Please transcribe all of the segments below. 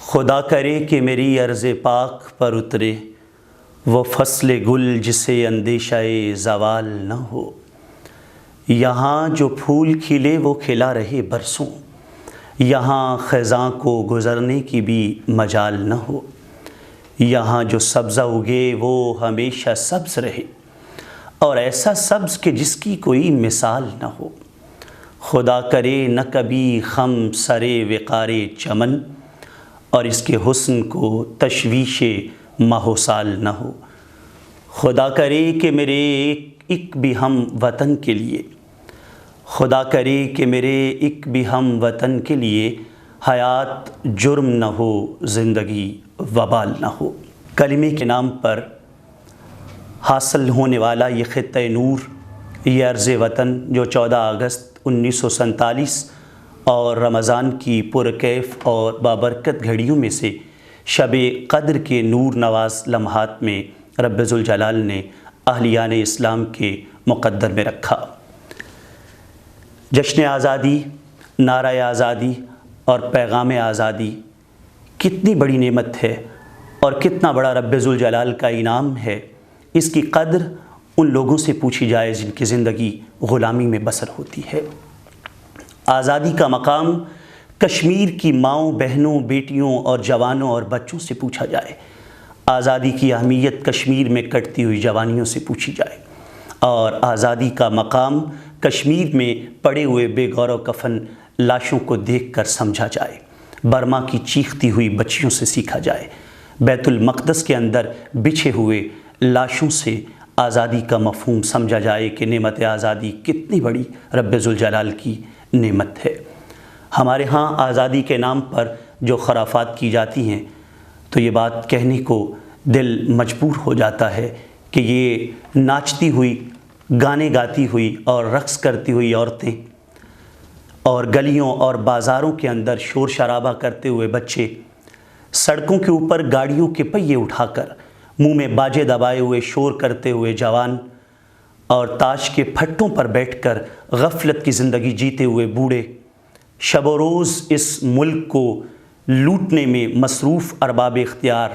خدا کرے کہ میری عرض پاک پر اترے وہ فصل گل جسے اندیشہ زوال نہ ہو۔ یہاں جو پھول کھلے وہ کھلا رہے برسوں، یہاں خزاں کو گزرنے کی بھی مجال نہ ہو۔ یہاں جو سبزہ اگے وہ ہمیشہ سبز رہے، اور ایسا سبز کہ جس کی کوئی مثال نہ ہو۔ خدا کرے نہ کبھی خم سرے وقار چمن، اور اس کے حسن کو تشویش ماہ و سال نہ ہو۔ خدا کرے کہ میرے ایک بھی ہم وطن کے لیے، خدا کرے کہ میرے ایک بھی ہم وطن کے لیے حیات جرم نہ ہو، زندگی وبال نہ ہو۔ کلمے کے نام پر حاصل ہونے والا یہ خطہ نور، یہ عرض وطن جو 14 اگست 1947 اور رمضان کی پرکیف اور بابرکت گھڑیوں میں سے شب قدر کے نور نواز لمحات میں رب ذوالجلال نے اہلیان اسلام کے مقدر میں رکھا۔ جشن آزادی، نعرہ آزادی اور پیغام آزادی کتنی بڑی نعمت ہے اور کتنا بڑا رب ذوالجلال کا انعام ہے، اس کی قدر ان لوگوں سے پوچھی جائے جن کی زندگی غلامی میں بسر ہوتی ہے۔ آزادی کا مقام کشمیر کی ماؤں، بہنوں، بیٹیوں اور جوانوں اور بچوں سے پوچھا جائے۔ آزادی کی اہمیت کشمیر میں کٹتی ہوئی جوانیوں سے پوچھی جائے، اور آزادی کا مقام کشمیر میں پڑے ہوئے بے گور و کفن لاشوں کو دیکھ کر سمجھا جائے، برما کی چیختی ہوئی بچیوں سے سیکھا جائے، بیت المقدس کے اندر بچھے ہوئے لاشوں سے آزادی کا مفہوم سمجھا جائے کہ نعمت آزادی کتنی بڑی رب ذوالجلال کی نعمت ہے۔ ہمارے ہاں آزادی کے نام پر جو خرافات کی جاتی ہیں تو یہ بات کہنے کو دل مجبور ہو جاتا ہے کہ یہ ناچتی ہوئی، گانے گاتی ہوئی اور رقص کرتی ہوئی عورتیں، اور گلیوں اور بازاروں کے اندر شور شرابہ کرتے ہوئے بچے، سڑکوں کے اوپر گاڑیوں کے پہیے اٹھا کر منہ میں باجے دبائے ہوئے شور کرتے ہوئے جوان، اور تاش کے پھٹوں پر بیٹھ کر غفلت کی زندگی جیتے ہوئے بوڑھے، شب و روز اس ملک کو لوٹنے میں مصروف ارباب اختیار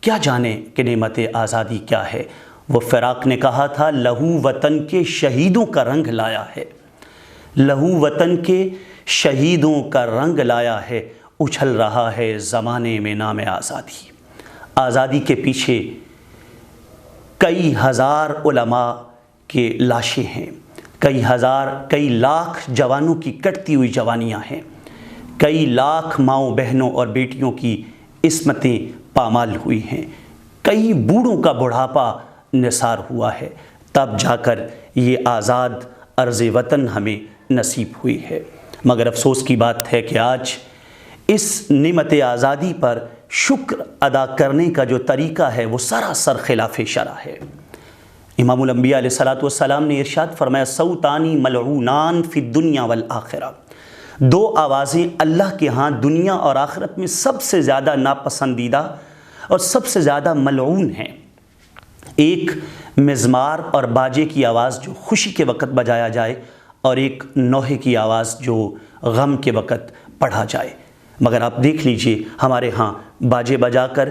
کیا جانے کہ نعمت آزادی کیا ہے۔ وہ فراق نے کہا تھا، لہو وطن کے شہیدوں کا رنگ لایا ہے، لہو وطن کے شہیدوں کا رنگ لایا ہے، اچھل رہا ہے زمانے میں نام آزادی۔ آزادی کے پیچھے کئی ہزار علماء کے لاشیں ہیں، کئی لاکھ جوانوں کی کٹتی ہوئی جوانیاں ہیں، کئی لاکھ ماؤں، بہنوں اور بیٹیوں کی عصمتیں پامال ہوئی ہیں، کئی بوڑھوں کا بڑھاپا نثار ہوا ہے، تب جا کر یہ آزاد ارض وطن ہمیں نصیب ہوئی ہے۔ مگر افسوس کی بات ہے کہ آج اس نعمت آزادی پر شکر ادا کرنے کا جو طریقہ ہے وہ سراسر خلاف شرع ہے۔ امام الانبیاء علیہ السلام نے ارشاد فرمایا، صوتانی ملعونان فی الدنیا والآخرہ، دو آوازیں اللہ کے ہاں دنیا اور آخرت میں سب سے زیادہ ناپسندیدہ اور سب سے زیادہ ملعون ہیں۔ ایک مزمار اور باجے کی آواز جو خوشی کے وقت بجایا جائے، اور ایک نوحے کی آواز جو غم کے وقت پڑھا جائے۔ مگر آپ دیکھ لیجئے ہمارے ہاں باجے بجا کر،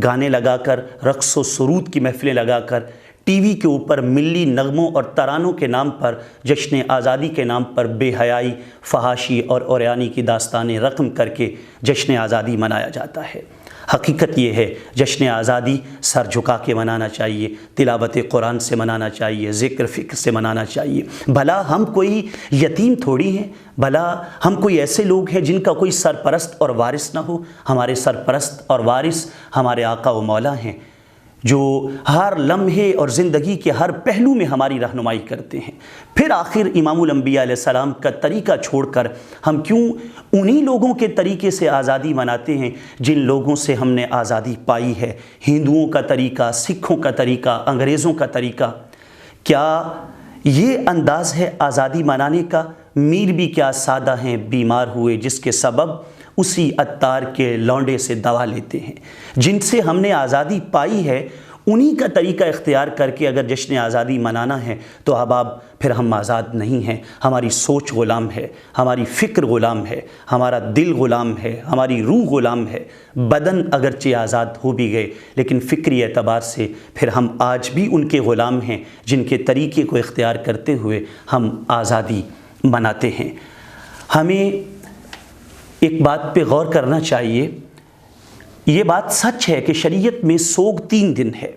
گانے لگا کر، رقص و سرود کی محفلیں لگا کر، ٹی وی کے اوپر ملی نغموں اور ترانوں کے نام پر، جشن آزادی کے نام پر بے حیائی، فحاشی اور عریانی کی داستانیں رقم کر کے جشن آزادی منایا جاتا ہے۔ حقیقت یہ ہے، جشن آزادی سر جھکا کے منانا چاہیے، تلاوت قرآن سے منانا چاہیے، ذکر فکر سے منانا چاہیے۔ بھلا ہم کوئی یتیم تھوڑی ہیں، بھلا ہم کوئی ایسے لوگ ہیں جن کا کوئی سرپرست اور وارث نہ ہو۔ ہمارے سرپرست اور وارث ہمارے آقا و مولا ہیں، جو ہر لمحے اور زندگی کے ہر پہلو میں ہماری رہنمائی کرتے ہیں۔ پھر آخر امام الانبیاء علیہ السلام کا طریقہ چھوڑ کر ہم کیوں انہی لوگوں کے طریقے سے آزادی مناتے ہیں جن لوگوں سے ہم نے آزادی پائی ہے؟ ہندوؤں کا طریقہ، سکھوں کا طریقہ، انگریزوں کا طریقہ، کیا یہ انداز ہے آزادی منانے کا؟ میر بھی کیا سادہ ہیں، بیمار ہوئے جس کے سبب اسی عطار کے لونڈے سے دوا لیتے ہیں۔ جن سے ہم نے آزادی پائی ہے انہی کا طریقہ اختیار کر کے اگر جشن آزادی منانا ہے تو احباب پھر ہم آزاد نہیں ہیں، ہماری سوچ غلام ہے، ہماری فکر غلام ہے، ہمارا دل غلام ہے، ہماری روح غلام ہے۔ بدن اگرچہ آزاد ہو بھی گئے لیکن فکری اعتبار سے پھر ہم آج بھی ان کے غلام ہیں جن کے طریقے کو اختیار کرتے ہوئے ہم آزادی مناتے ہیں۔ ہمیں ایک بات پہ غور کرنا چاہیے، یہ بات سچ ہے کہ شریعت میں سوگ 3 دن ہے،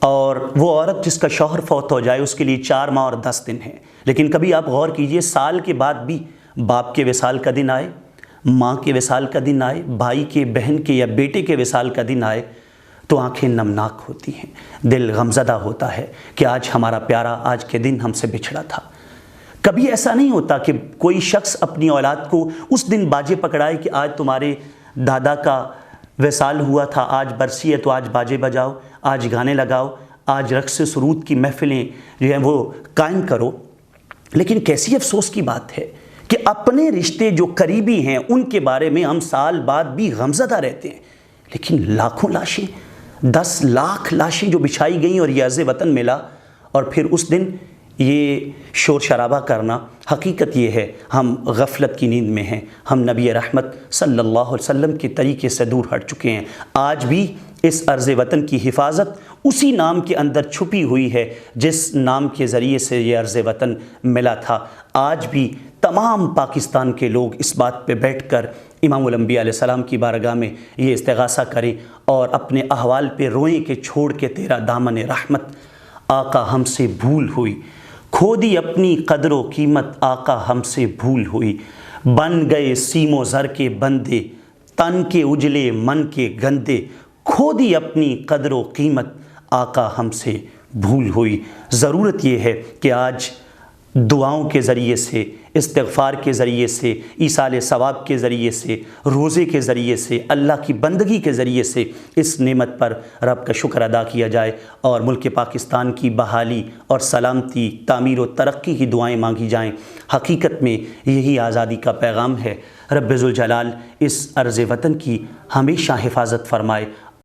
اور وہ عورت جس کا شوہر فوت ہو جائے اس کے لیے 4 ماہ اور 10 دن ہے، لیکن کبھی آپ غور کیجئے سال کے بعد بھی باپ کے وصال کا دن آئے، ماں کے وصال کا دن آئے، بھائی کے، بہن کے یا بیٹے کے وصال کا دن آئے تو آنکھیں نمناک ہوتی ہیں، دل غمزدہ ہوتا ہے کہ آج ہمارا پیارا آج کے دن ہم سے بچھڑا تھا۔ کبھی ایسا نہیں ہوتا کہ کوئی شخص اپنی اولاد کو اس دن باجے پکڑائے کہ آج تمہارے دادا کا وصال ہوا تھا، آج برسی ہے تو آج باجے بجاؤ، آج گانے لگاؤ، آج رقص سرود کی محفلیں جو ہیں وہ قائم کرو۔ لیکن کیسی افسوس کی بات ہے کہ اپنے رشتے جو قریبی ہیں ان کے بارے میں ہم سال بعد بھی غمزدہ رہتے ہیں، لیکن لاکھوں لاشیں، 10 لاکھ لاشیں جو بچھائی گئیں اور یہ عرض وطن ملا، اور پھر اس دن یہ شور شرابہ کرنا۔ حقیقت یہ ہے ہم غفلت کی نیند میں ہیں، ہم نبی رحمت صلی اللہ علیہ وسلم کے طریقے سے دور ہٹ چکے ہیں۔ آج بھی اس عرض وطن کی حفاظت اسی نام کے اندر چھپی ہوئی ہے جس نام کے ذریعے سے یہ عرض وطن ملا تھا۔ آج بھی تمام پاکستان کے لوگ اس بات پہ بیٹھ کر امام الانبیاء علیہ السلام کی بارگاہ میں یہ استغاثہ کریں اور اپنے احوال پہ روئیں کہ چھوڑ کے تیرا دامن رحمت آقا ہم سے بھول ہوئی، کھو دی اپنی قدر و قیمت آقا ہم سے بھول ہوئی، بن گئے سیم و زر کے بندے تن کے اجلے من کے گندے، کھو دی اپنی قدر و قیمت آقا ہم سے بھول ہوئی۔ ضرورت یہ ہے کہ آج دعاؤں کے ذریعے سے، استغفار کے ذریعے سے، ایصال ثواب کے ذریعے سے، روزے کے ذریعے سے، اللہ کی بندگی کے ذریعے سے اس نعمت پر رب کا شکر ادا کیا جائے اور ملک پاکستان کی بحالی اور سلامتی، تعمیر و ترقی کی دعائیں مانگی جائیں۔ حقیقت میں یہی آزادی کا پیغام ہے۔ رب ذوالجلال اس عرض وطن کی ہمیشہ حفاظت فرمائے